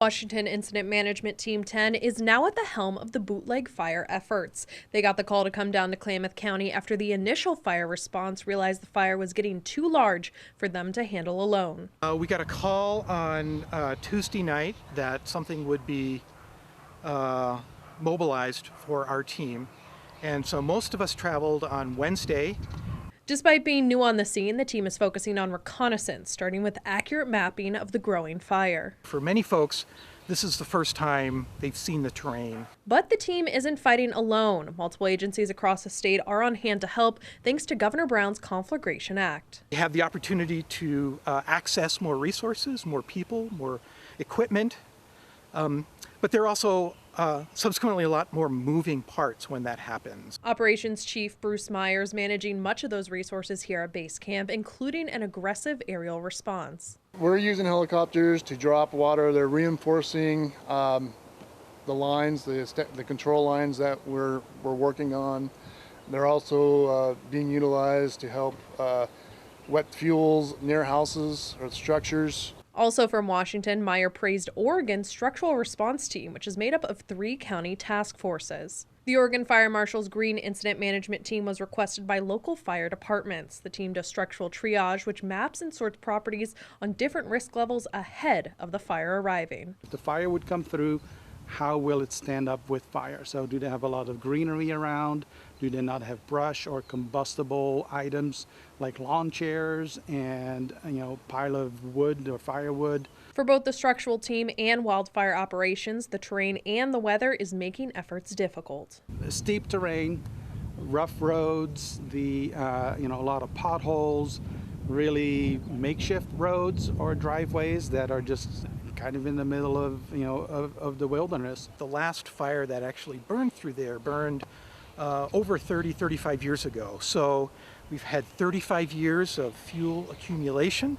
Washington Incident Management Team 10 is now at the helm of the Bootleg Fire efforts. They got the call to come down to Klamath County after the initial fire response realized the fire was getting too large for them to handle alone. We got a call on Tuesday night that something would be mobilized for our team, and so most of us traveled on Wednesday. Despite being new on the scene, the team is focusing on reconnaissance, starting with accurate mapping of the growing fire. For many folks, this is the first time they've seen the terrain. But the team isn't fighting alone. Multiple agencies across the state are on hand to help, thanks to Governor Brown's Conflagration Act. They have the opportunity to access more resources, more people, more equipment, but there are also subsequently a lot more moving parts when that happens. Operations Chief Bruce Myers managing much of those resources here at base camp, including an aggressive aerial response. We're using helicopters to drop water. They're reinforcing the lines, the control lines that we're working on. They're also being utilized to help wet fuels near houses or structures. Also from Washington, Meyer praised Oregon's structural response team, which is made up of 3 county task forces. The Oregon Fire Marshal's Green Incident Management Team was requested by local fire departments. The team does structural triage, which maps and sorts properties on different risk levels ahead of the fire arriving. If the fire would come through, how will it stand up with fire? So do they have a lot of greenery around? Do they not have brush or combustible items like lawn chairs and pile of wood or firewood? For both the structural team and wildfire operations, the terrain and the weather is making efforts difficult. Steep terrain, rough roads, a lot of potholes, really makeshift roads or driveways that are just kind of in the middle of the wilderness. The last fire that actually burned through there burned over 35 years ago. So we've had 35 years of fuel accumulation.